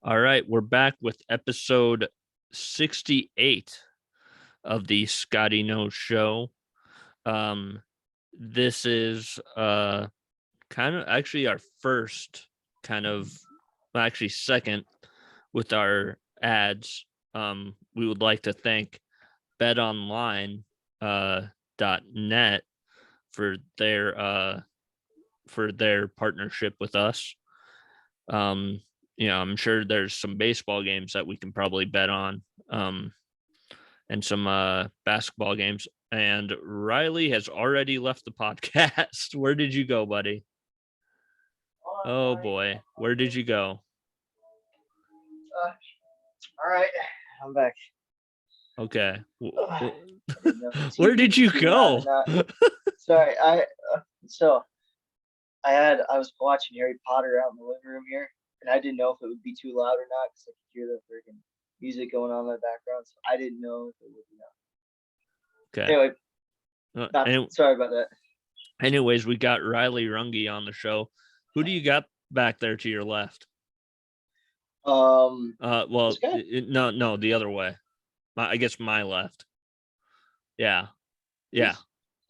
All right, we're back with episode 68 of the Scotty Knows Show. Um, this is kind of actually our first actually second with our ads. We would like to thank betonline .net for their partnership with us. I'm sure there's some baseball games that we can probably bet on, and some basketball games. And Riley has already left the podcast. Where did you go, buddy? Oh boy, where did you go? All right, I'm back. Okay, where did you go? Sorry, I was watching Harry Potter out in the living room here, and I didn't know if it would be too loud or not because I could hear the freaking music going on in the background. So I didn't know if it would be loud. Okay. Anyway, sorry about that. Anyways, we got Riley Runge on the show. Who do you got back there to your left? Well, no, the other way. I guess my left. Yeah.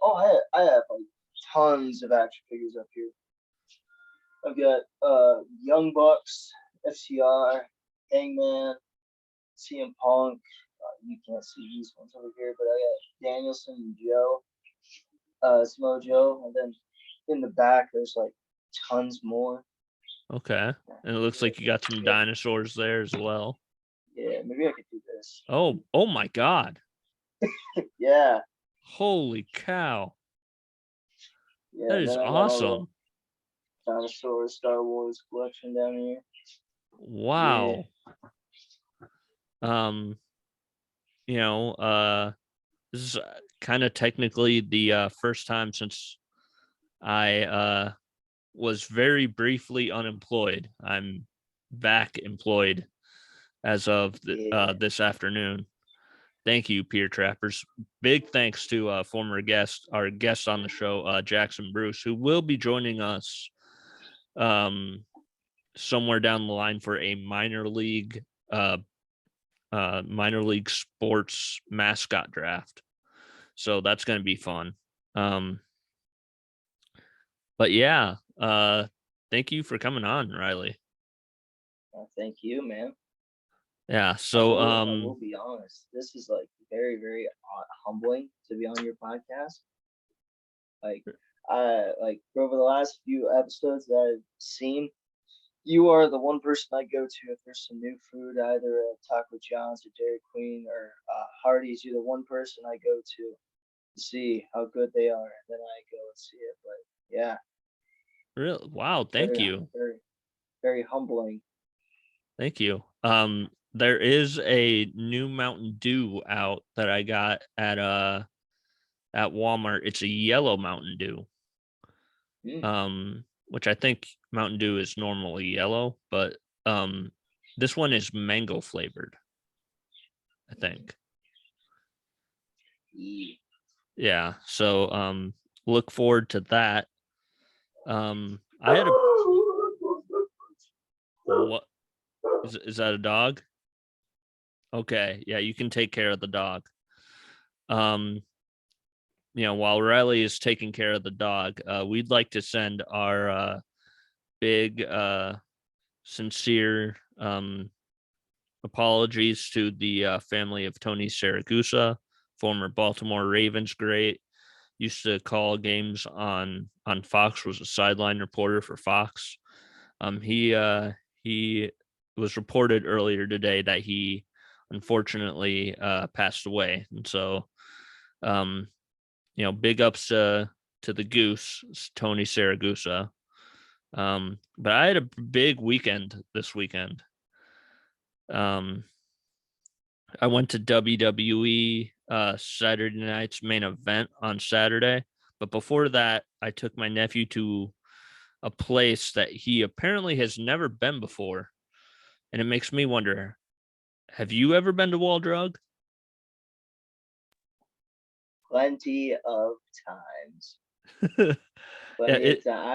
Oh, I have like tons of action figures up here. I've got Young Bucks, FCR, Hangman, CM Punk. You can't see these ones over here, but I got Danielson and Joe, Samoa Joe, and then in the back there's like tons more. Okay, and it looks like you got some dinosaurs there as well. Yeah, maybe I could do this. Oh my God! Yeah. Holy cow! Yeah, that is awesome. Dinosaur Star Wars collection down here. Wow. Yeah. This is kind of technically the first time since I was very briefly unemployed. I'm back employed as of this afternoon. Thank you, Peer Trappers. Big thanks to our guest on the show, Jackson Bruce, who will be joining us somewhere down the line for a minor league sports mascot draft. So that's going to be fun. But yeah, thank you for coming on, Riley. Thank you, man. Yeah, so I will be honest. This is like very, very humbling to be on your podcast. Like over the last few episodes that I've seen, you are the one person I go to if there's some new food, either at Taco John's or Dairy Queen or Hardee's. You're the one person I go to see how good they are, and then I go and see it. But yeah, really, wow, thank you. Very, very humbling. Thank you. There is a new Mountain Dew out that I got at Walmart. It's a yellow Mountain Dew. Which I think Mountain Dew is normally yellow, but this one is mango flavored, I think. Yeah, so look forward to that. I had a what is that, a dog? Okay, yeah, you can take care of the dog. While Riley is taking care of the dog, we'd like to send our big sincere apologies to the family of Tony Saragusa, former Baltimore Ravens great. Used to call games on Fox, was a sideline reporter for Fox. He was reported earlier today that he unfortunately passed away, and so big ups to the Goose, Tony Saragusa. But I had a big weekend this weekend. I went to WWE Saturday night's main event on Saturday, but before that, I took my nephew to a place that he apparently has never been before, and it makes me wonder: have you ever been to Wall Drug? Plenty of times. I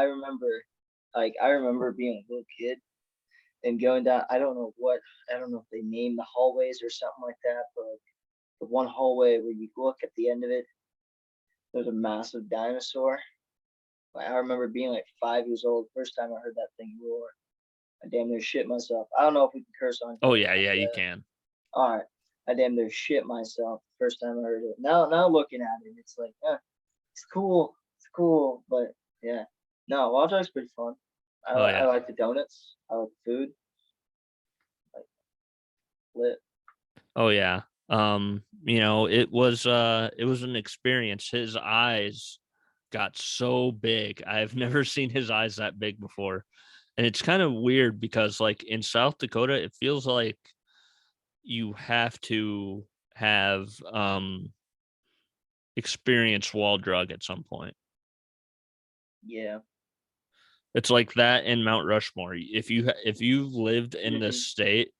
remember being a little kid, and going down. I don't know if they name the hallways or something like that, but like, the one hallway where you look at the end of it, there's a massive dinosaur. Like, I remember being like 5 years old, first time I heard that thing roar. I damn near shit myself. I don't know if we can curse on. Oh yeah, you can. All right, I damn near shit myself the first time I heard it. Now looking at it, it's like, it's cool, but yeah, no, Wild Dog's pretty fun. Oh I yeah. like the donuts. I like the food. Like lit. Oh yeah. It was an experience. His eyes got so big. I've never seen his eyes that big before. And it's kind of weird because like in South Dakota, it feels like you have to have experienced wall drug at some point. Yeah. It's like that in Mount Rushmore. If you've lived in this state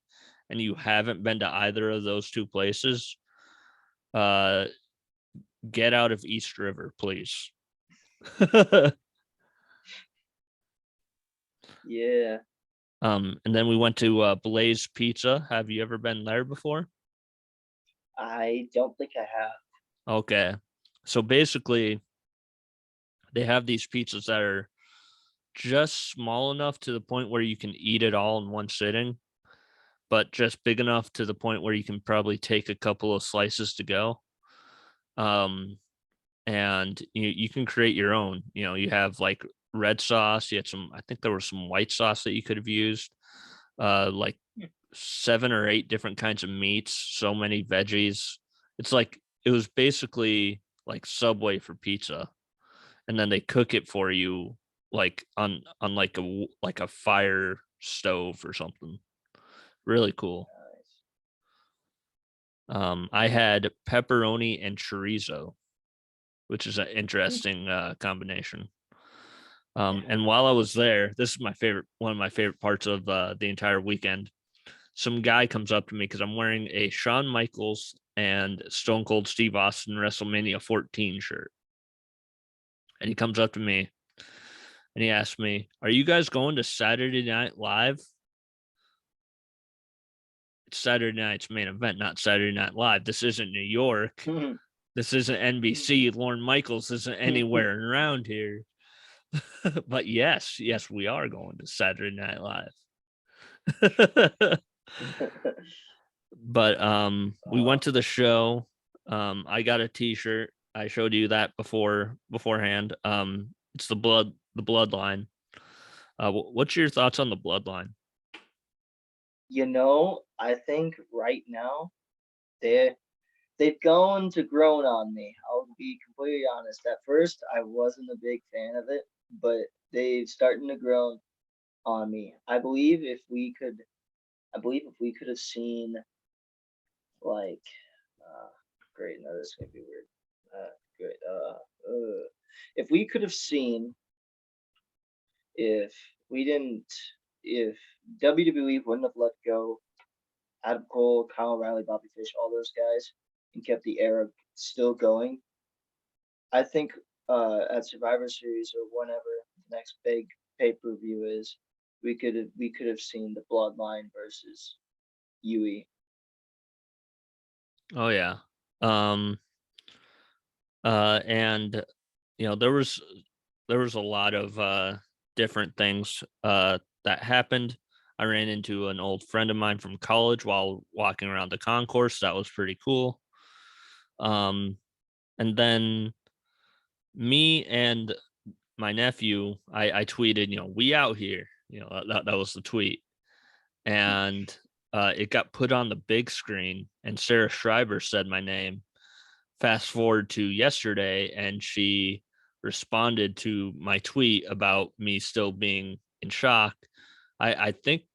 and you haven't been to either of those two places, get out of East River, please. Yeah. And then we went to Blaze Pizza. Have you ever been there before? I don't think I have. Okay. So basically, they have these pizzas that are just small enough to the point where you can eat it all in one sitting, but just big enough to the point where you can probably take a couple of slices to go. And you can create your own. You have like red sauce. You had some. I think there was some white sauce that you could have used. Like 7 or 8 different kinds of meats. So many veggies. It's like it was basically like Subway for pizza, and then they cook it for you like on like a fire stove or something. Really cool. I had pepperoni and chorizo, which is an interesting combination. And while I was there, this is one of my favorite parts of the entire weekend. Some guy comes up to me because I'm wearing a Shawn Michaels and Stone Cold Steve Austin WrestleMania 14 shirt. And he comes up to me and he asked me, "Are you guys going to Saturday Night Live?" It's Saturday night's main event, not Saturday Night Live. This isn't New York. This isn't NBC. Lorne Michaels isn't anywhere around here. But yes, we are going to Saturday Night Live. But we went to the show. I got a t-shirt. I showed you that beforehand. It's the bloodline. What's your thoughts on the bloodline? I think right now they've grown on me. I'll be completely honest. At first, I wasn't a big fan of it, but they've starting to grow on me. I believe if we could have seen like, great. No, this is gonna be weird. Great. If we could have seen, if we didn't, if WWE wouldn't have let go Adam Cole, Kyle O'Reilly, Bobby Fish, all those guys, and kept the era still going, I think at Survivor Series or whenever the next big pay-per-view is, we could have seen the Bloodline versus UE. Oh yeah. And there was a lot of different things that happened. I ran into an old friend of mine from college while walking around the concourse. That was pretty cool. And then me and my nephew, I tweeted, "We out here." That was the tweet, and it got put on the big screen, and Sarah Schreiber said my name. Fast forward to yesterday, and she responded to my tweet about me still being in shock. I think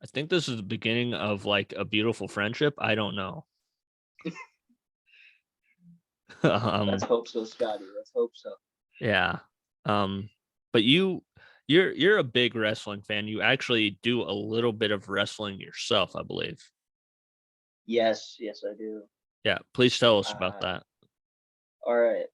this is the beginning of like a beautiful friendship. I don't know. Let's hope so, Scotty. Let's hope so. Yeah. But you're a big wrestling fan. You actually do a little bit of wrestling yourself, I believe. Yes, I do. Yeah, please tell us about that. All right.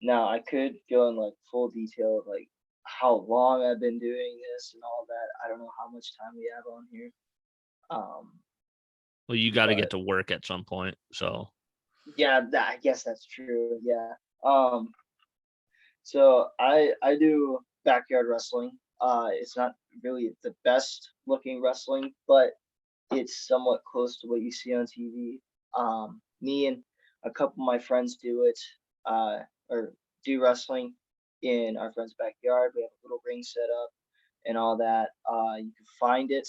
Now I could go in like full detail of like how long I've been doing this and all that. I don't know how much time we have on here. Well, you got to get But to work at some point. So yeah, I guess that's true. Yeah. Um, so I do backyard wrestling. It's not really the best looking wrestling, but it's somewhat close to what you see on TV. Me and a couple of my friends do it, or do wrestling in our friend's backyard. We have a little ring set up and all that. You can find it.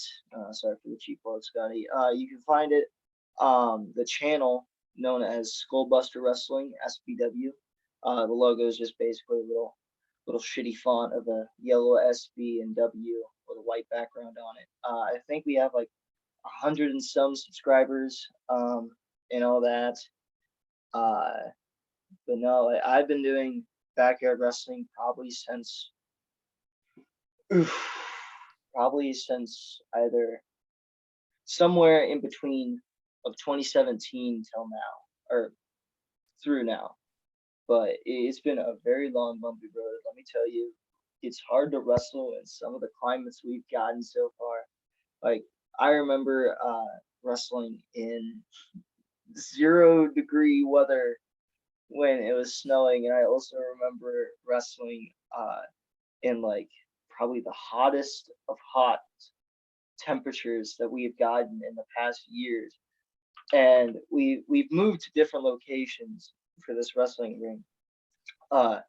Sorry for the cheap word, Scotty. You can find it. The channel known as Skullbuster Wrestling (SBW). The logo is just basically a little shitty font of a yellow SB and W with a white background on it. I think we have like 100 and some subscribers, and all that. Uh, but no, I've been doing backyard wrestling probably since either somewhere in between of 2017 till now, or through now. But it's been a very long, bumpy road. Let me tell you, it's hard to wrestle in some of the climates we've gotten so far. Like I remember wrestling in 0-degree weather when it was snowing, and I also remember wrestling in like probably the hottest of hot temperatures that we have gotten in the past years. And we've moved to different locations for this wrestling ring. Uh,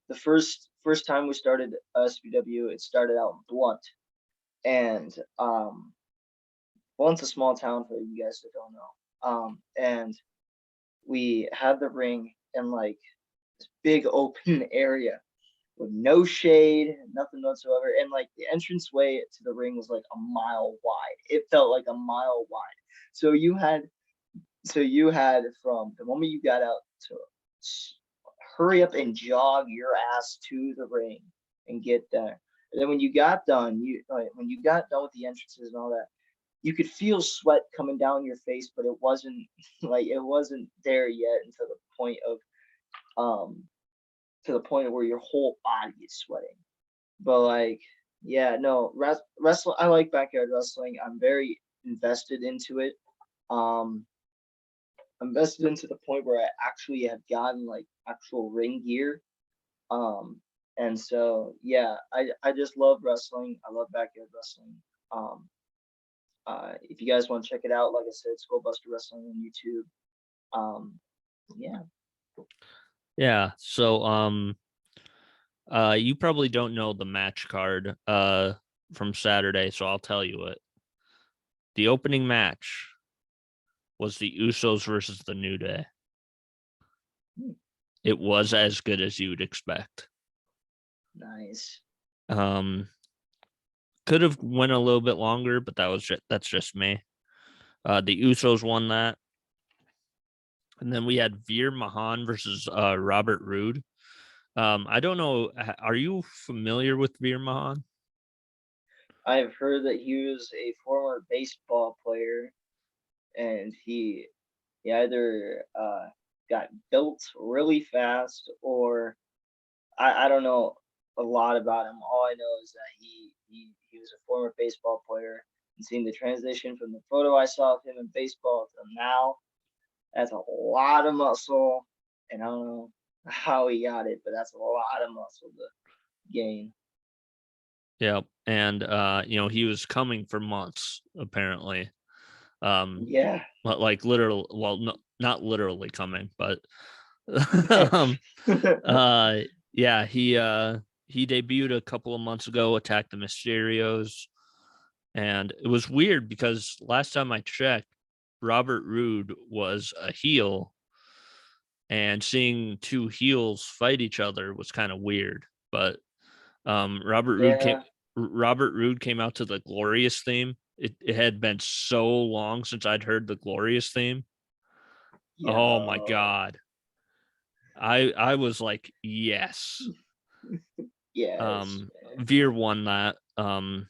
the first time we started SBW, it started out in Blunt, and Blunt's a small town for you guys that don't know. And we had the ring in like this big open area with no shade, nothing whatsoever. And like the entranceway to the ring was like a mile wide. It felt like a mile wide. So you had from the moment you got out to hurry up and jog your ass to the ring and get there. And then when you got done, when you got done with the entrances and all that, you could feel sweat coming down your face, but it wasn't it wasn't there yet until the point of where your whole body is sweating. But like, yeah, no, wrestling. I like backyard wrestling. I'm very invested into it. I'm invested into the point where I actually have gotten like actual ring gear. And so yeah, I just love wrestling. I love backyard wrestling. Um, if you guys want to check it out, like I said, Skullbuster Wrestling on YouTube. Yeah. yeah. So you probably don't know the match card from Saturday, so I'll tell you it. The opening match was the Usos versus the New Day. It was as good as you would expect. Nice. Could have went a little bit longer, but that's just me. The Usos won that. And then we had Biermann versus Robert Roode. I don't know. Are you familiar with Biermann? I've heard that he was a former baseball player, and he either got built really fast, or I don't know a lot about him. All I know is that he was a former baseball player, and seeing the transition from the photo I saw of him in baseball to now, that's a lot of muscle, and I don't know how he got it, but that's a lot of muscle to gain. Yeah, and he was coming for months apparently. Yeah. Like literal. Well, no, not literally coming, but Yeah. yeah, he debuted a couple of months ago, attacked the Mysterios, and it was weird because last time I checked, Robert Roode was a heel, and seeing two heels fight each other was kind of weird. But Yeah. Robert Roode came out to the Glorious theme. It had been so long since I'd heard the Glorious theme. Oh my Yo. god. I was like, yes. Yes, man. Veer won that. Dang.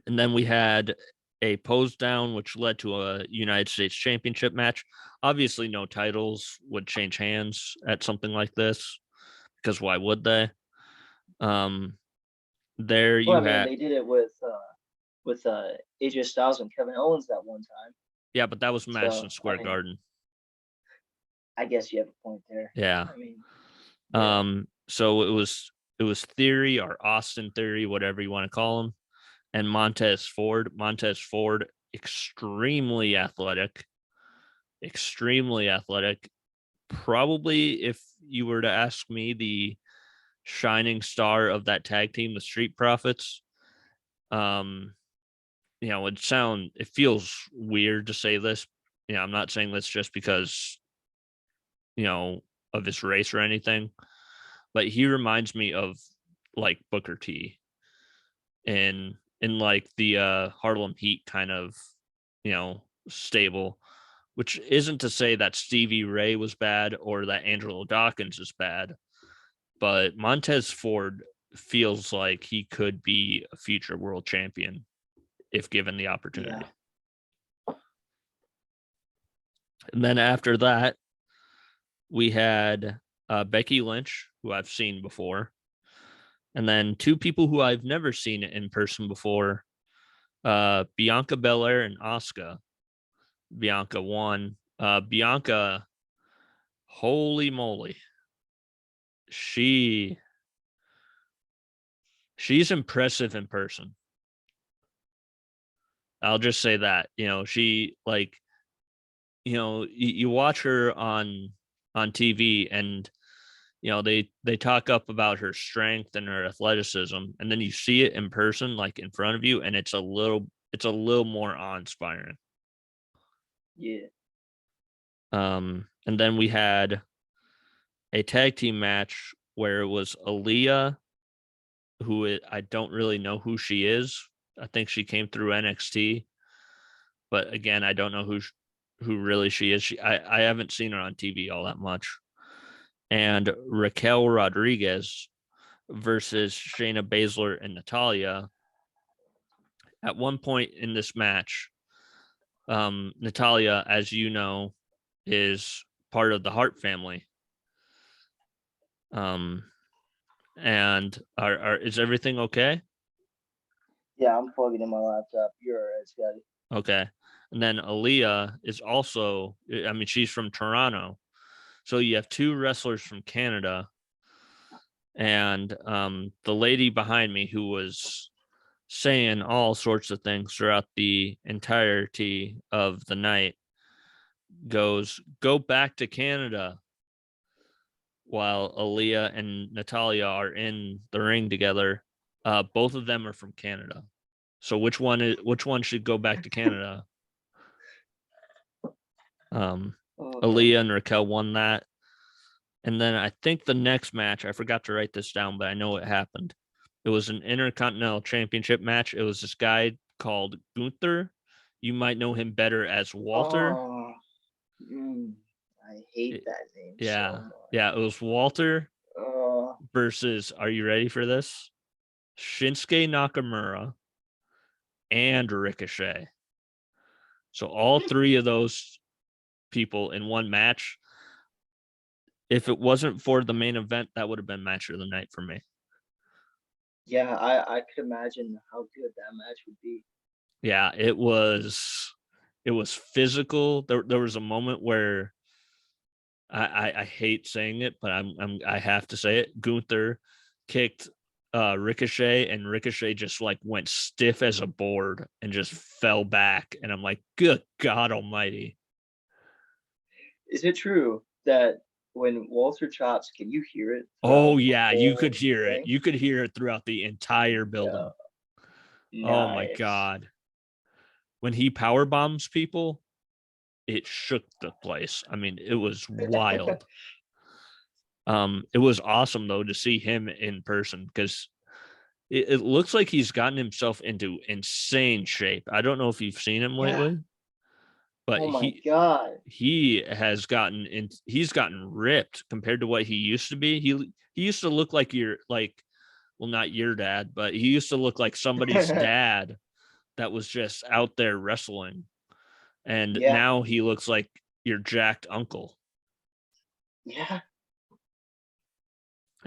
And then we had a pose down, which led to a United States Championship match. Obviously, no titles would change hands at something like this, because why would they? There Well, you I mean, had, they did it with AJ Styles and Kevin Owens that one time. yeah, but that was Madison So Square Garden. I guess you have a point there. Yeah. I mean, yeah. So it was Theory or Austin Theory, whatever you want to call him, and Montez Ford. Montez Ford, extremely athletic, extremely athletic. Probably, if you were to ask me, the shining star of that tag team, the Street Profits. It feels weird to say this. I'm not saying this just because, of his race or anything, but he reminds me of like Booker T in like the Harlem Heat kind of, stable, which isn't to say that Stevie Ray was bad or that Angelo Dawkins is bad, but Montez Ford feels like he could be a future world champion if given the opportunity. Yeah. And then after that, we had Becky Lynch, who I've seen before, and then two people who I've never seen in person before, Bianca Belair and Asuka. Bianca won. Bianca, holy moly, she's impressive in person. I'll just say that. She like, you watch her on TV, and they talk up about her strength and her athleticism, and then you see it in person, like in front of you, and it's a little more awe-inspiring. Yeah. And then we had a tag team match where it was Aliyah, I don't really know who she is. I think she came through NXT, but again, I don't know who really she is. I haven't seen her on TV all that much. And Raquel Rodriguez versus Shayna Baszler and Natalia. At one point in this match, Natalia, as you know, is part of the Hart family. And is everything okay? Yeah, I'm plugging in my laptop. You're all right, Scotty. Okay. And then Aliyah is also, I mean, she's from Toronto. So you have two wrestlers from Canada. And the lady behind me, who was saying all sorts of things throughout the entirety of the night, goes, "Go back to Canada," while Aliyah and Natalia are in the ring together. Both of them are from Canada. So which one should go back to Canada? Aliyah and Raquel won that. And then I think the next match, I forgot to write this down, but I know it happened. It was an Intercontinental Championship match. It was this guy called Gunther. You might know him better as Walter. I hate that name Yeah. so much. Yeah, it was Walter versus, are you ready for this? Shinsuke Nakamura and Ricochet. So all three of those people in one match. If it wasn't for the main event, that would have been match of the night for me. Yeah, I could imagine how good that match would be. Yeah, it was physical. There was a moment where I hate saying it, but I have to say it. Gunther kicked Ricochet, and Ricochet just like went stiff as a board and just fell back. And I'm like, good God Almighty! Is it true that when Walter chops, can you hear it? Oh Throughout the yeah, you could whole hear it. thing? You could hear it throughout the entire building. Yeah, Oh my nice. God! When he power bombs people, it shook the place. I mean, it was wild. It was awesome though to see him in person, because it looks like he's gotten himself into insane shape. I don't know if you've seen him Yeah. lately, but Oh my God. he's gotten ripped compared to what he used to be. He used to look like well, not your dad, but he used to look like somebody's dad that was just out there wrestling. And Yeah. now he looks like your jacked uncle. Yeah.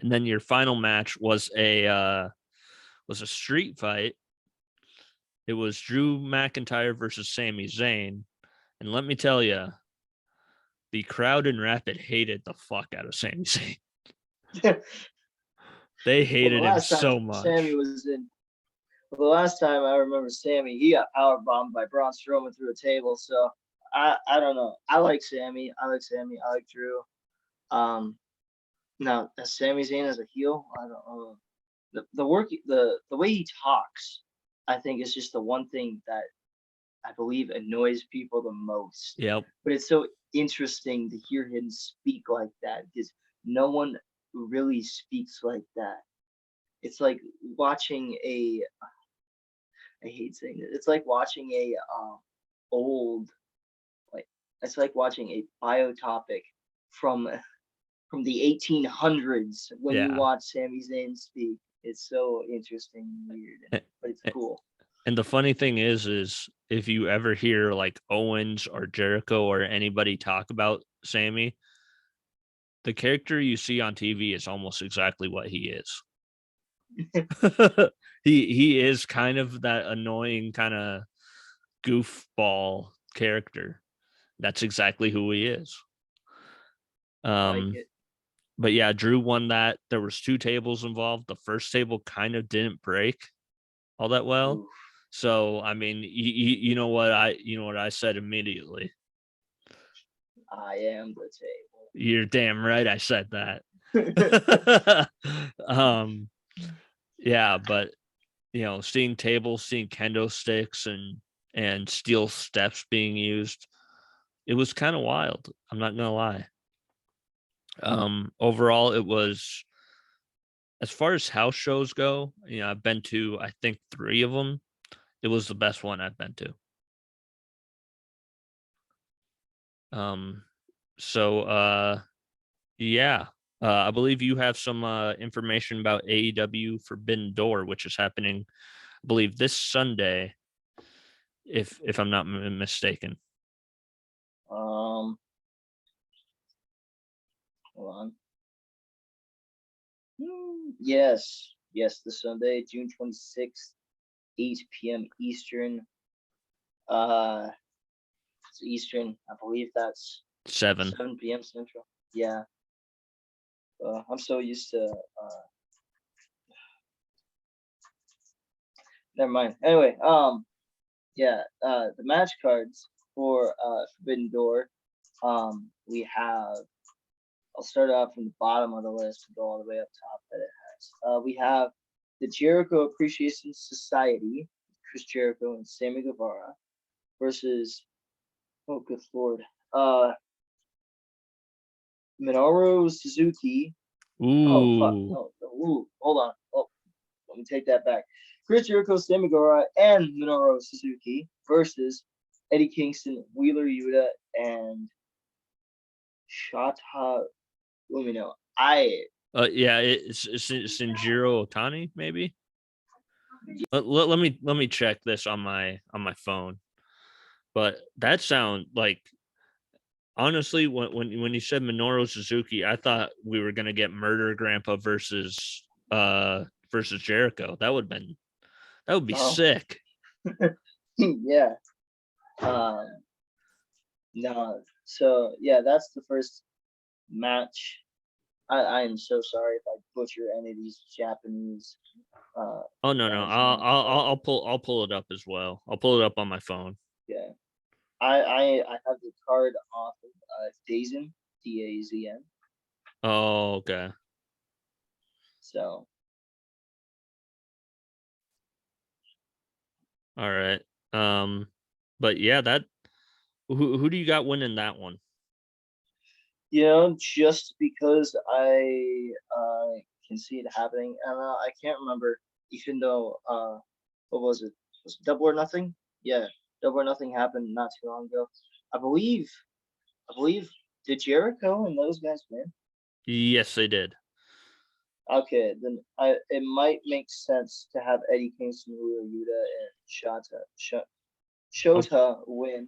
And then your final match was a street fight. It was Drew McIntyre versus Sami Zayn. And let me tell you, the crowd in Rapid hated the fuck out of Sami Zayn. They Well, the hated him last time so Sammy much. was in, well, the last time I remember Sammy, he got power bombed by Braun Strowman through a table. So I don't know. I like Sammy. I like Drew. Um, Now Sami Zayn as a heel, I don't know. The way he talks, I think is just the one thing that I believe annoys people the most. Yep. But it's so interesting to hear him speak like that because no one really speaks like that. It's like watching a I hate saying it. It's like watching a old like it's like watching a biotopic from from the 1800s when you Yeah. watch Sami Zayn speak. It's so interesting and weird, A- but it's a- cool. And the funny thing is if you ever hear like Owens or Jericho or anybody talk about Sammy, the character you see on TV is almost exactly what he is. He is kind of that annoying kind of goofball character. That's exactly who he is. I like Um, it. but yeah, Drew won that. There was two tables involved. The first table kind of didn't break all that well. Oof, So I mean, you know what I said immediately. I am the You're damn right I said that. table. um, yeah, but seeing tables, seeing kendo sticks and steel steps being used, it was kind of wild. I'm not gonna lie. Overall, it was, as far as house shows go, I've been to I think 3 of them. It was the best one I've been to. Um, so yeah, I believe you have some information about AEW Forbidden Door, which is happening, I believe, this Sunday, if I'm not mistaken. um, Hold on. Yes, this Sunday, June 26th, 8 p.m. Eastern. Uh, it's Eastern. I believe that's 7. 7 p.m. Central. Yeah. I'm so used to. Never mind. Anyway, yeah. The match cards for Forbidden Door. We have. I'll start off from the bottom of the list and go all the way up top that it has. We have the Jericho Appreciation Society, Chris Jericho and Sammy Guevara, versus, oh good lord, Minoru Suzuki. Oh fuck, Ooh. no, ooh, hold on. Oh, let me take that back. Chris Jericho, Sammy Guevara, and Minoru Suzuki versus Eddie Kingston, Wheeler Yuta, and Shota Umino. Yeah, it's Sinjiro Otani, maybe. Let me check this on my phone. But that sound like, honestly, when you said Minoru Suzuki, I thought we were gonna get Murder Grandpa versus Jericho. That would be No, sick. yeah. Um, no, so yeah, that's the first match. I am so sorry if I butcher any of these Japanese Oh no, no, guys' names, but I'll pull it up as well. I'll pull it up on my phone. yeah, I have the card off of Dazen, Dazn. Oh, okay. So All right. Um, but yeah, that who do you got winning that one? just because I can see it happening, and I can't remember, even though what was it? Was it Double or Nothing? Yeah, Double or Nothing happened not too long ago. I believe I believe did Jericho and those guys win? Yes, they did. Okay, then it might make sense to have Eddie Kingston, Wheeler Yuta, and O- Shota win,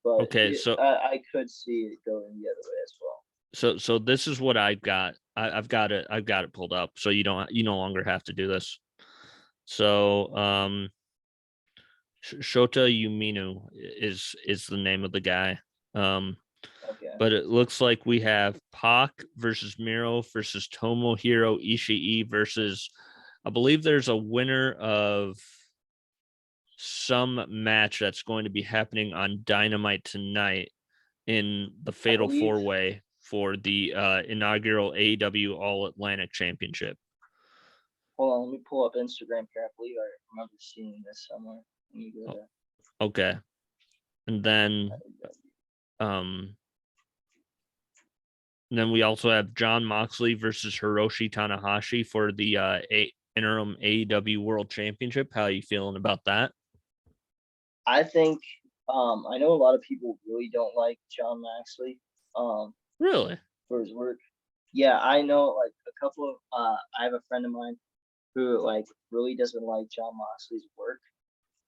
but Okay, so I could see it going the other way as well. So this is what I've got. I've got it pulled up. So you no longer have to do this. So Shota Umino is the name of the guy. Um, Okay. but it looks like we have Pac versus Miro versus Tomohiro Ishii versus, I believe there's a winner of some match that's going to be happening on Dynamite tonight in the I Fatal believe. Four Way for the inaugural AEW All Atlantic Championship. Hold on, let me pull up Instagram here. I believe I remember seeing this somewhere. Let me go there. Okay, and then um, and then we also have John Moxley versus Hiroshi Tanahashi for the interim AEW World Championship. How are you feeling about that? I think I know a lot of people really don't like John Moxley Really? for his work. Yeah, I know like a couple of I have a friend of mine who like really doesn't like John Moxley's work,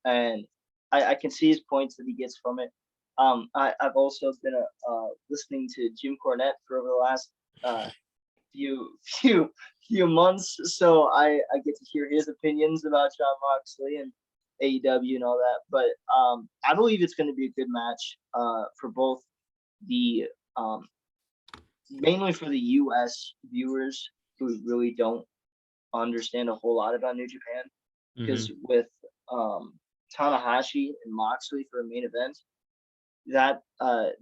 and I can see his points that he gets from it. I've also been listening to Jim Cornette for over the last few few months, so I get to hear his opinions about John Moxley and AEW and all that. But I believe it's going to be a good match for both the mainly for the U.S. viewers who really don't understand a whole lot about New Japan, because with Tanahashi and Moxley for a main event, that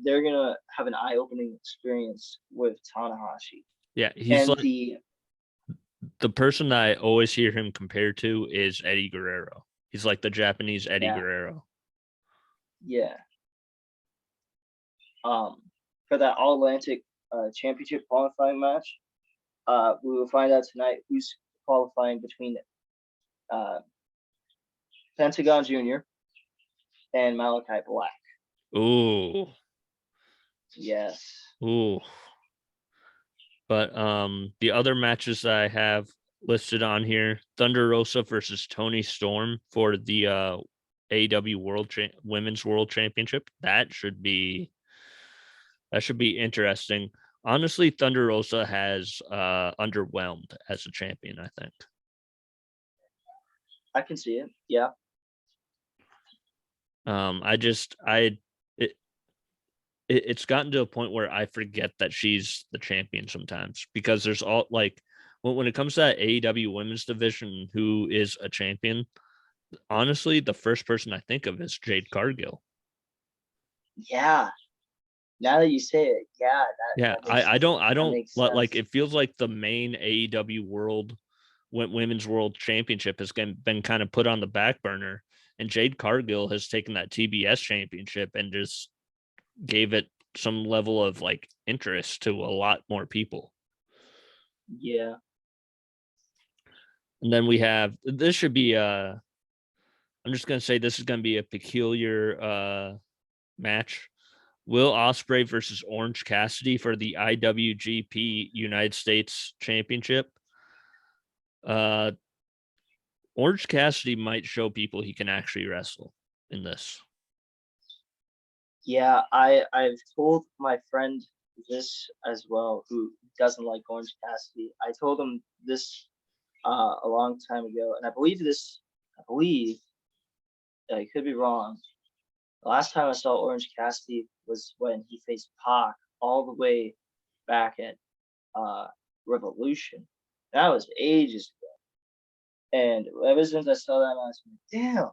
they're gonna have an eye-opening experience with Tanahashi. Yeah, he's And like the person that I always hear him compared to is Eddie Guerrero. He's like the Japanese Eddie yeah, Guerrero. yeah. For that All Atlantic Championship qualifying match, we will find out tonight who's qualifying between uh, Pentagon Jr. and Malachi Black. Ooh, Yes. ooh. But the other matches that I have listed on here: Thunder Rosa versus Tony Storm for the AW Women's World Championship. That should be interesting. Honestly, Thunder Rosa has underwhelmed as a champion, I think. I can see it. Yeah. I just I it, it's gotten to a point where I forget that she's the champion sometimes, because there's all like when it comes to that AEW women's division, who is a champion, honestly, the first person I think of is Jade Cargill. Yeah. Now that you say it, yeah, Yeah, that makes I that don't makes like sense. it feels like the main AEW World Women's World Championship has been kind of put on the back burner, and Jade Cargill has taken that TBS championship and just gave it some level of like interest to a lot more people. Yeah. And then we have this should be I'm just gonna say this is gonna be a peculiar match. Will Ospreay versus Orange Cassidy for the IWGP United States Championship. Uh Orange Cassidy might show people he can actually wrestle in this. Yeah, I've told my friend this as well, who doesn't like Orange Cassidy. I told him this a long time ago, and I believe I could be wrong. The last time I saw Orange Cassidy was when he faced Pac all the way back at uh, Revolution. That was ages ago. And ever since I saw that, I was like, damn,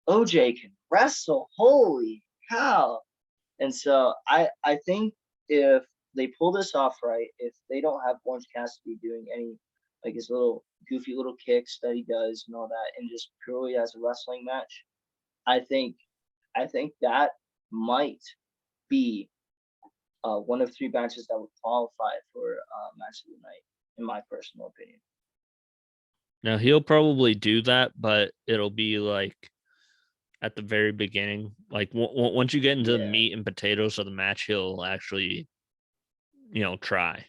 OJ can wrestle. Holy cow. And so I think if they pull this off right, if they don't have Orange Cassidy doing any like his little goofy little kicks that he does and all that, and just purely as a wrestling match, I think I think that might be one of three matches that would qualify for match of the night, in my personal opinion. Now he'll probably do that, but it'll be like at the very beginning. Like once you get into the Yeah. meat and potatoes of the match, he'll actually, try.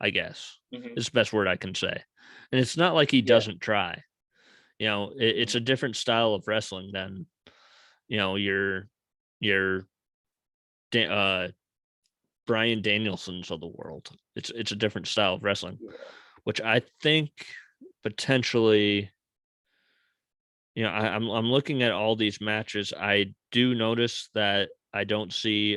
I guess Mm-hmm. it's the best word I can say. And it's not like he Yeah. doesn't try. It's Mm-hmm. a different style of wrestling than your your Bryan Danielsons of the world. It's a different style of wrestling, Yeah. which I think potentially, I'm looking at all these matches. I do notice that I don't see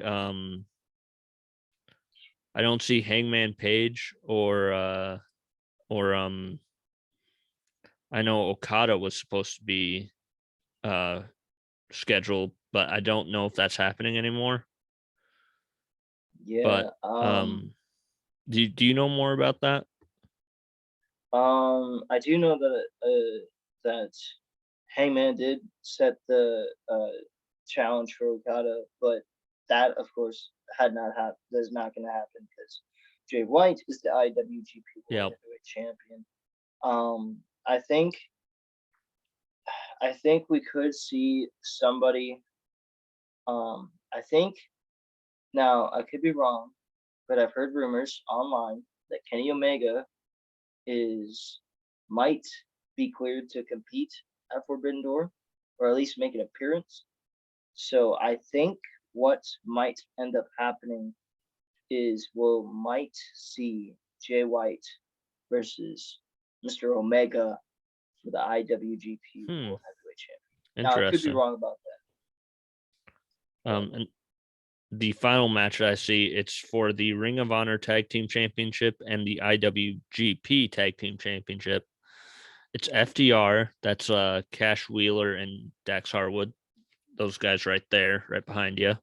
Hangman Page or I know Okada was supposed to be uh scheduled, but I don't know if that's happening anymore. But Yeah. do you know more about that? I do know that Hangman did set the challenge for Okada, but that of course had not happened. That's not going to happen because Jay White is the IWGP World Yeah. Heavyweight Champion. Um, I think I think we could see somebody. I think now I could be wrong, but I've heard rumors online that Kenny Omega is might be cleared to compete at Forbidden Door, or at least make an appearance. So I think what might end up happening is we'll might see Jay White versus Mr. Omega for the IWGP Hmm. World Heavyweight Champion. Now I could be Interesting. wrong about that. And the final match that I see, it's for the Ring of Honor Tag Team Championship and the IWGP Tag Team Championship. It's FDR. That's Cash Wheeler and Dax Harwood. Those guys right there, right behind you.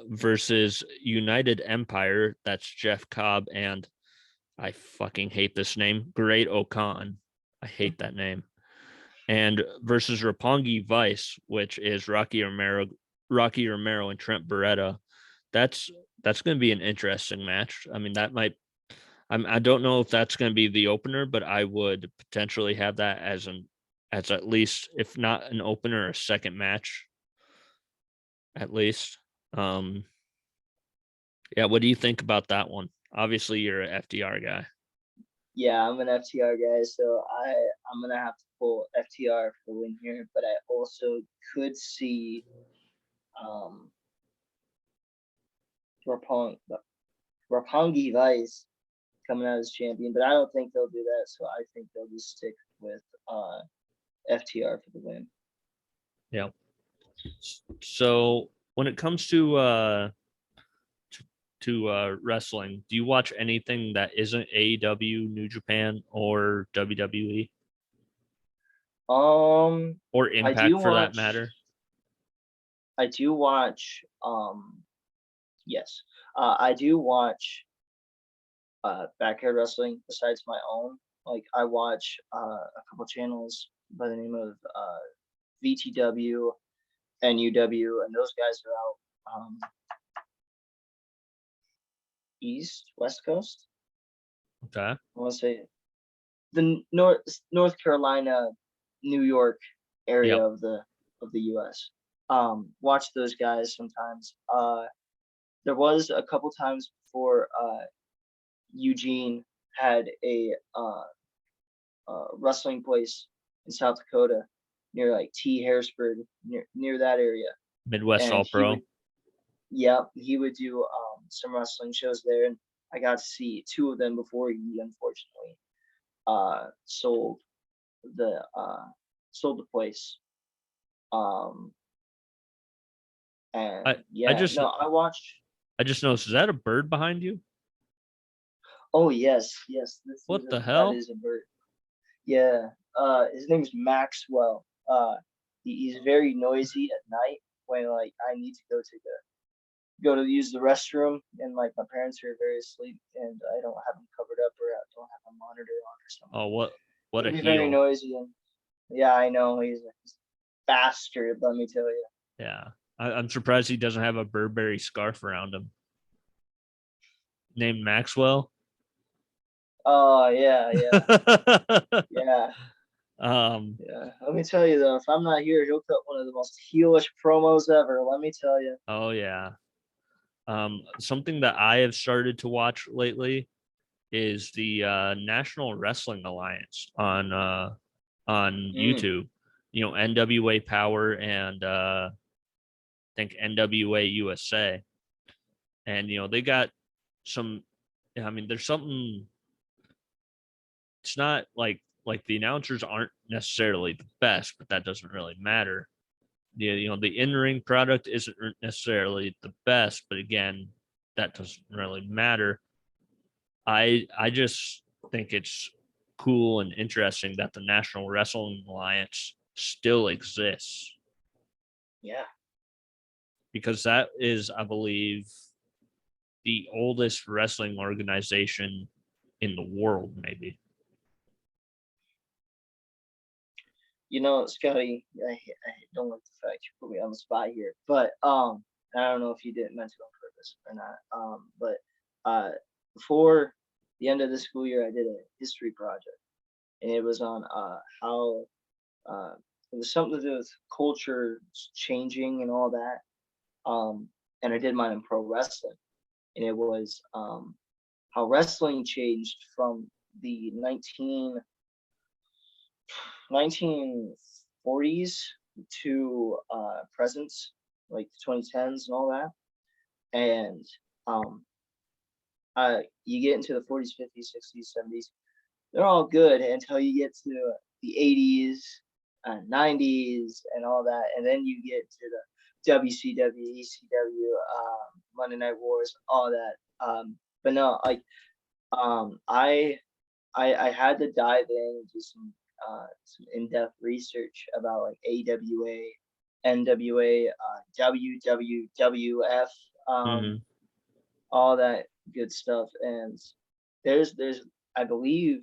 Versus United Empire. That's Jeff Cobb and I fucking hate this name. Great Okan. I hate that name. And versus Roppongi Vice, which is Rocky Romero and Trent Beretta. That's going to be an interesting match. I mean, that might. I don't know if that's going to be the opener, but I would potentially have that as at least, if not an opener, a second match, at least. Um, yeah. What do you think about that one? Obviously, you're an FDR guy. Yeah, I'm an FTR guy, so I'm gonna have to pull FTR for the win here. But I also could see um Roppongi Vice coming out as champion, but I don't think they'll do that. So I think they'll just stick with FTR for the win. Yeah. So when it comes to wrestling, do you watch anything that isn't AEW, New Japan, or WWE or I Impact do for that watch. matter? I do watch. Yes, I do watch backyard wrestling besides my own. Like I watch a couple channels by the name of VTW and UW, and those guys are out east, west coast. Okay. I want to say the North Carolina, New York area Yep. of the U.S. Watch those guys sometimes. There was a couple times before Eugene had a wrestling place in South Dakota near like T. Harrisburg, near that area, Midwest and All Pro. he would do some wrestling shows there, and I got to see two of them before he unfortunately sold the place. Um, and I yeah, just no, I watched. I just noticed, is that a bird behind you? Oh yes, yes, What the that hell? is a bird. Yeah, his name's Maxwell. He's very noisy at night when like I need to go to use the restroom, and like my parents are very asleep, and I don't have them covered up, or I don't have a monitor on or something. Oh, what a He'll be very heel. noisy, and yeah, I know he's a bastard. Let me tell you. Yeah. I'm surprised he doesn't have a Burberry scarf around him. Named Maxwell. Oh yeah, yeah. um Yeah, let me tell you though, if I'm not here, he'll cut one of the most heelish promos ever. Let me tell you. oh yeah. Something that I have started to watch lately is the National Wrestling Alliance on Mm. YouTube. NWA Power and I think NWA USA. And they got some. I mean, there's something. It's not like the announcers aren't necessarily the best, but that doesn't really matter. The in-ring product isn't necessarily the best, but again, that doesn't really matter. I just think it's cool and interesting that the National Wrestling Alliance still exists. Yeah. Because that is, I believe, the oldest wrestling organization in the world, maybe. Scotty, I don't like the fact you put me on the spot here, but I don't know if you didn't mention on purpose or not. But before the end of the school year, I did a history project, and it was on how it was something to do with culture changing and all that. And I did mine in pro wrestling, and it was how wrestling changed from the 1940s to presents, like the 2010s and all that. And you get into the 40s, 50s, 60s, 70s. They're all good until you get to the 80s, 90s, and all that. And then you get to the WCW, ECW, Monday Night Wars, all that. But no, I had to dive into some in-depth research about like AWA, NWA, WWF, all that good stuff. And there's I believe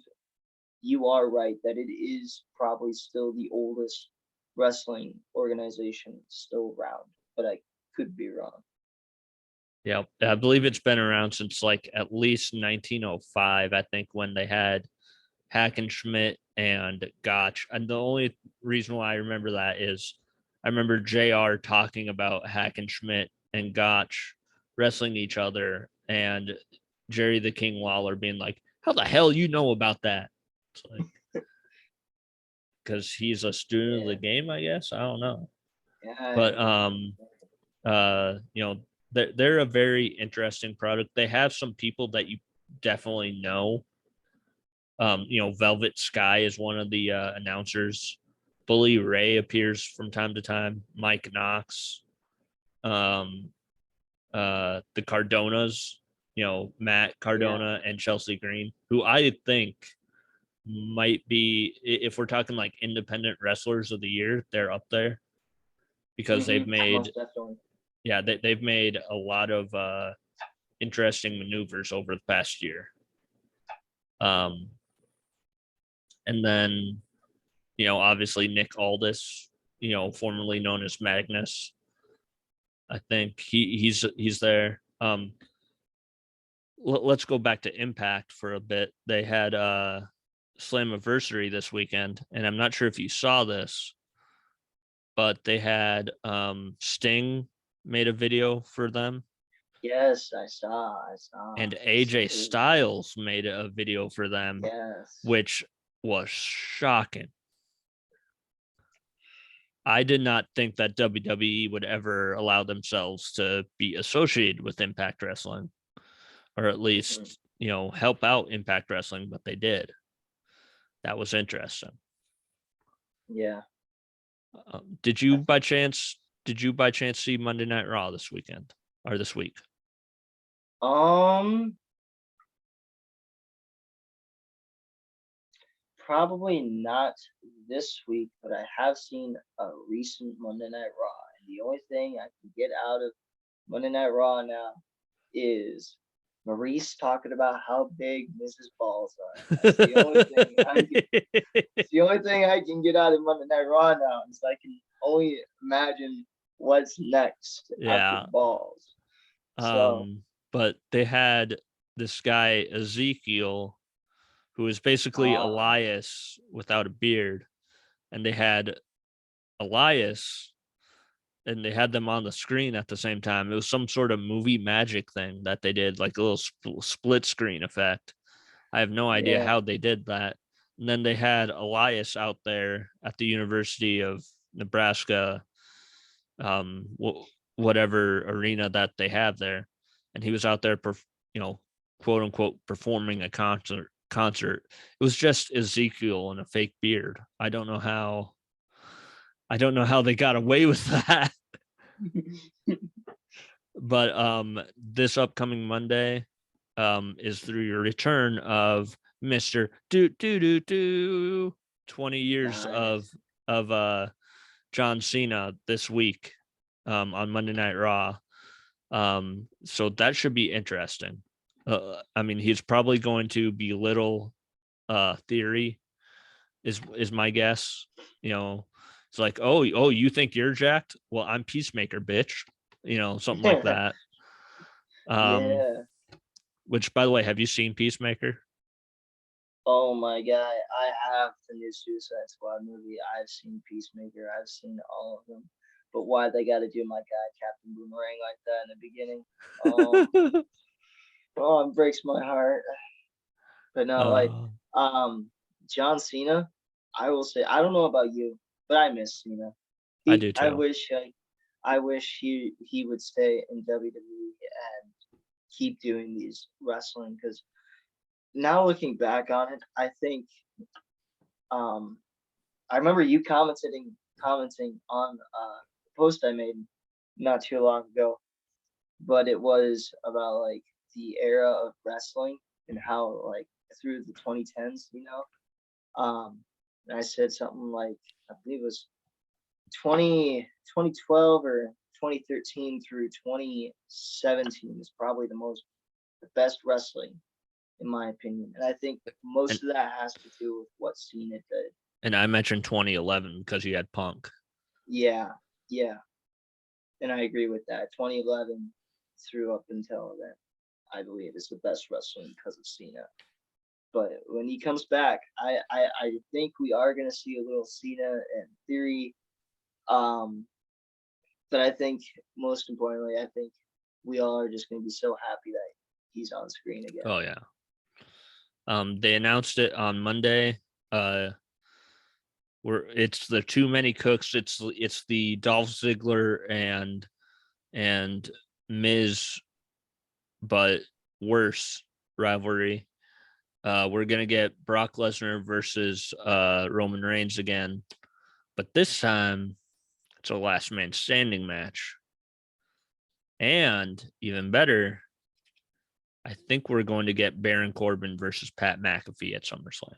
you are right that it is probably still the oldest wrestling organization still around, but I could be wrong. Yeah, I believe it's been around since like at least 1905, I think, when they had Hackenschmidt and Gotch. And the only reason why I remember that is I remember JR talking about Hackenschmidt and Gotch wrestling each other, and Jerry the King Lawler being like, how the hell you know about that? It's like, because he's a student of the game, I guess. I don't know. Yeah. But they're a very interesting product. They have some people that you definitely know. Velvet Sky is one of the announcers. Bully Ray appears from time to time. Mike Knox. The Cardonas, Matt Cardona and Chelsea Green, who I think might be, if we're talking like independent wrestlers of the year, they're up there because they've made, they've made a lot of interesting maneuvers over the past year. And then, obviously Nick Aldis, formerly known as Magnus. I think he's there. Let's go back to Impact for a bit. They had Slammiversary this weekend, and I'm not sure if you saw this, but they had Sting made a video for them. Yes, I saw. And AJ Styles made a video for them, which was shocking. I did not think that WWE would ever allow themselves to be associated with Impact Wrestling, or at least, help out Impact Wrestling, but they did. That was interesting. Yeah. Did you by chance see Monday Night Raw this weekend or this week? Probably not this week, but I have seen a recent Monday Night Raw, and the only thing I can get out of Monday Night Raw now is Maurice talking about how big Mrs. Balls are. That's the only thing it's the only thing I can get out of Monday Night Raw now, is I can only imagine what's next after Balls. But they had this guy Ezekiel, who is basically Elias without a beard, and they had Elias, and they had them on the screen at the same time. It was some sort of movie magic thing that they did, like a little split screen effect. I have no idea how they did that. And then they had Elias out there at the University of Nebraska, whatever arena that they have there. and he was out there, quote unquote, performing a concert. It was just Ezekiel and a fake beard. I don't know how they got away with that. But this upcoming Monday is through your return of Mr. 20 years Nice. of John Cena this week on Monday Night Raw. So that should be interesting. I mean, he's probably going to belittle Theory is my guess. It's like, oh, you think you're jacked? Well, I'm Peacemaker, bitch. Something like that. Yeah. Which, by the way, have you seen Peacemaker? Oh my god, I have the new Suicide Squad movie. I've seen Peacemaker. I've seen all of them. But why they got to do my guy Captain Boomerang like that in the beginning? Oh, it breaks my heart. But no, like, uh, John Cena. I will say, I don't know about you, but I miss Cena. I do I too. wish, I wish he would stay in WWE and keep doing these wrestling, because now looking back on it, I think um I remember you commenting on a post I made not too long ago, but it was about like the era of wrestling and how like through the 2010s, and I said something like, I believe it was 2012 or 2013 through 2017 is probably the best wrestling in my opinion, and I think and most of that has to do with what Cena did. and I mentioned 2011 because you had Punk. Yeah, yeah, and I agree with that. 2011 through up until then, I believe is the best wrestling because of Cena. But when he comes back, I think we are gonna see a little Cena and Theory. Um, but I think most importantly, I think we all are just gonna be so happy that he's on screen again. Oh yeah. They announced it on Monday. Where it's the Too Many Cooks. It's the Dolph Ziggler and Miz, but worse rivalry. We're gonna get Brock Lesnar versus Roman Reigns again, but this time it's a last man standing match. And even better, I think we're going to get Baron Corbin versus Pat McAfee at SummerSlam.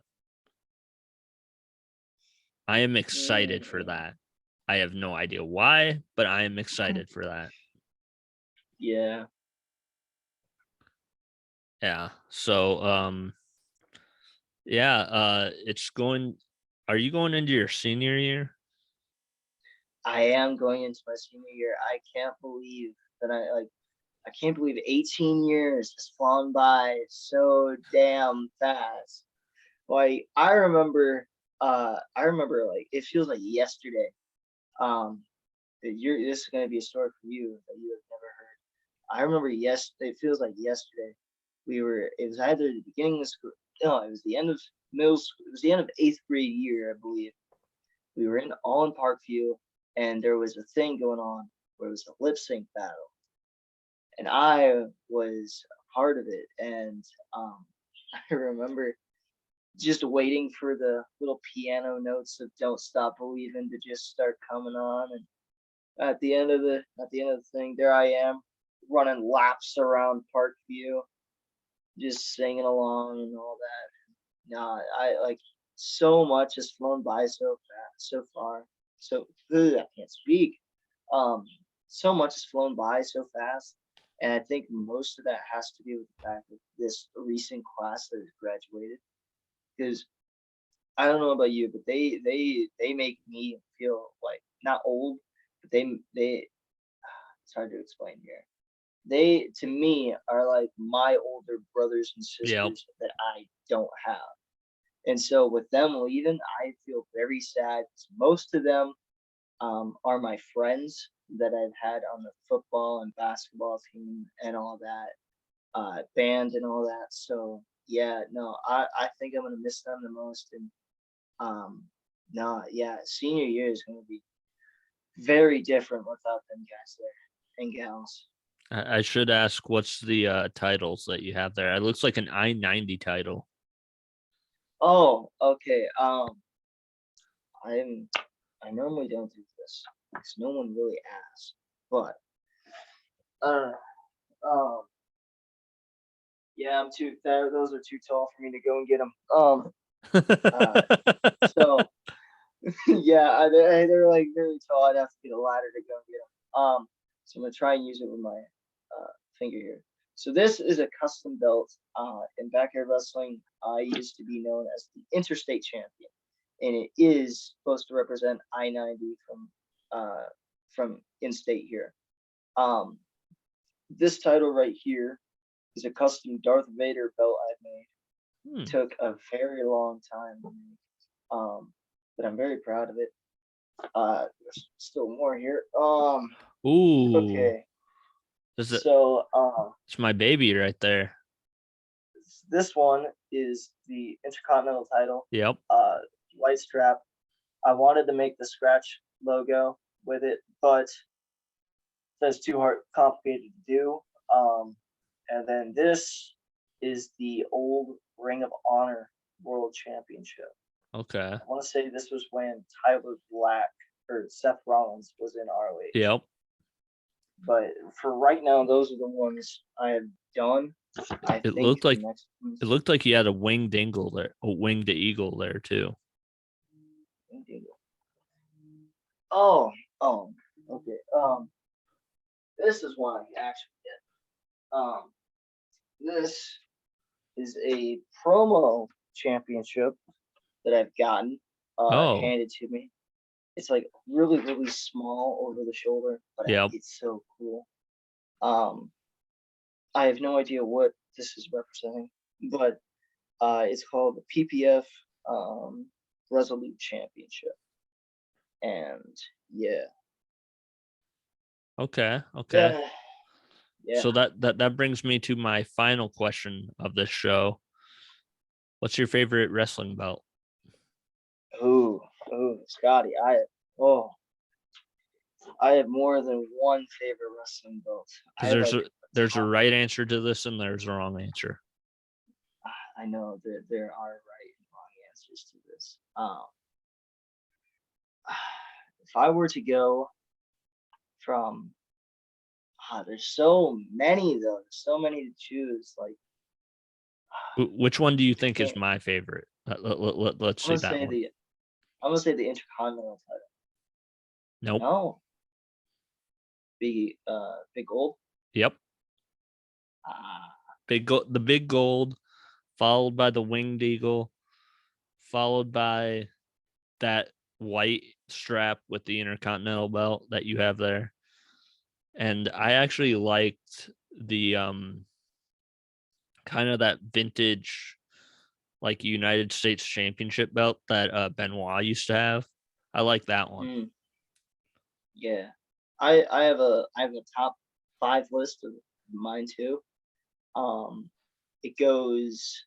I am excited for Mm, that. I have no idea why, but I am excited for that. yeah, Yeah. So yeah, it's going are you going into your senior year? I am going into my senior year. I can't believe that I can't believe 18 years has flown by so damn fast. Like I remember like it feels like yesterday. Um this is gonna be a story for you that you have never heard. I remember it feels like yesterday. It was either the beginning of school, no, it was the end of middle school, it was the end of 8th grade year, I believe. We were all in Parkview, and there was a thing going on where it was a lip sync battle, and I was a part of it. And um, I remember just waiting for the little piano notes of "Don't Stop Believing" to just start coming on, and at the end of the thing, there I am running laps around Parkview, just singing along and all that. No, I like so much has flown by so fast, so far. So I can't speak. Um, so much has flown by so fast, and I think most of that has to do with the fact that this recent class that has graduated. Because I don't know about you, but they make me feel like not old, but they it's hard to explain here. They to me are like my older brothers and Yep. sisters that I don't have. And so with them leaving, I feel very sad. Most of them are my friends that I've had on the football and basketball team and all that, band and all that. So yeah, no, I think I'm gonna miss them the most. And um, no, yeah, senior year is gonna be very different without them guys there and gals. I should ask, what's the titles that you have there? It looks like an I-90 title. Oh, okay. I normally don't do this because no one really asks, but uh, um, yeah, I'm too. Those are too tall for me to go and get them. So yeah, they're like really tall. I'd have to get a ladder to go and get them. So I'm gonna try and use it with my finger here. So this is a custom belt. In backyard wrestling, I used to be known as the interstate champion, and it is supposed to represent I-90 from in-state here. This title right here is a custom Darth Vader belt I made. Took a very long time to make, but I'm very proud of it. There's still more here. Ooh. Okay. Is it, So it's my baby right there. this one is the Intercontinental title. Yep. White strap. I wanted to make the scratch logo with it, but that's too complicated to do. And then this is the old Ring of Honor World Championship. Okay. I want to say this was when Tyler Black or Seth Rollins was in ROH. Yep. But for right now, those are the ones I have done. It looked like he had a winged eagle there, a winged eagle there too. Oh, okay. This is one I actually did. This is a promo championship that I've gotten handed to me. It's like really, really small over the shoulder, but it's so cool. I have no idea what this is representing, but it's called the PPF Resolute Championship. And yeah. Okay. Yeah. So that brings me to my final question of this show. What's your favorite wrestling belt? Oh, Scotty, I have more than one favorite wrestling belt. Because there's a right answer to this and there's a wrong answer. I know that there are right and wrong answers to this. If I were to go from, there's so many though. There's so many to choose. Like, which one do you think is my favorite? Let's see that one. I'm gonna say the Intercontinental title. Nope. No. Big Gold. Yep. The big gold, followed by the winged eagle, followed by that white strap with the Intercontinental belt that you have there. And I actually liked the kind of that vintage, like United States Championship belt that Benoit used to have. I like that one. Yeah, I have a top 5 list of mine too. It goes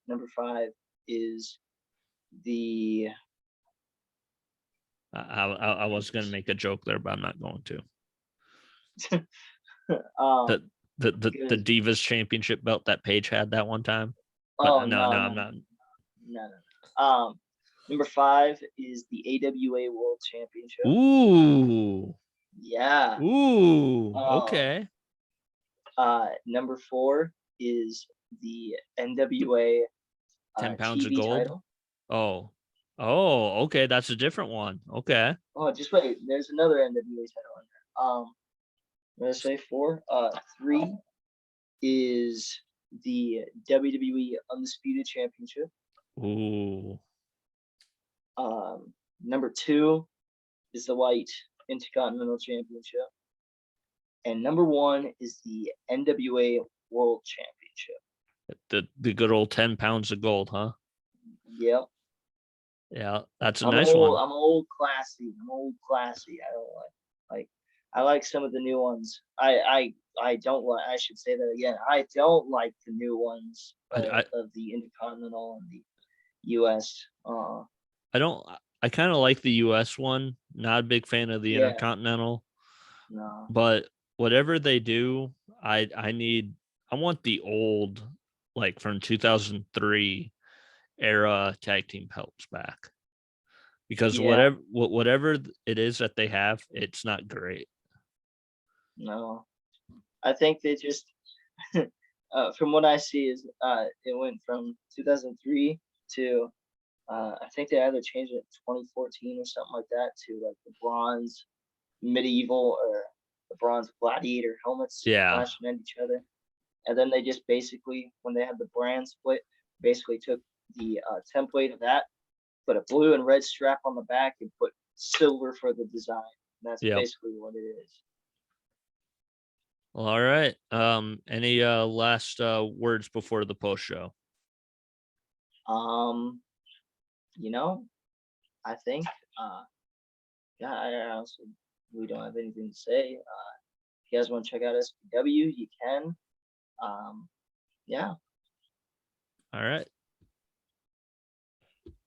number 5 is the. I was gonna make a joke there, but I'm not going to. The Divas Championship belt that Paige had that one time. But no, I'm not. No. Number 5 is the AWA World Championship. Ooh. Yeah. Ooh. Okay. Number 4 is the NWA 10 pounds TV of gold. Title. Oh, okay. That's a different one. Okay. Oh, just wait. There's another NWA title in there. I'm gonna say 4. 3 is the WWE Undisputed Championship. Ooh. Number 2 is the White Intercontinental Championship. And number 1 is the NWA World Championship. The good old 10 pounds of gold, huh? Yep. Yeah, that's a nice one. I'm old classy. I don't like I like some of the new ones. I don't like. I should say that again. I don't like the new ones of the Intercontinental and the US. I kind of like the US one. Not a big fan of the Intercontinental. No. But whatever they do, I want the old, like from 2003 era tag team belts back, because Yeah. whatever it is that they have, it's not great. No. I think they just from what I see is it went from 2003 to I think they either changed it in 2014 or something like that to like the bronze medieval or the bronze gladiator helmets Yeah. clashing at each other. And then they just basically, when they had the brand split, basically took the template of that, put a blue and red strap on the back, and put silver for the design. And that's Yep. basically what it is. Well, all right. Any last words before the post show? Um, you know, I think, yeah, I also we don't have anything to say. If you guys want to check out SPW, you can. Yeah. All right.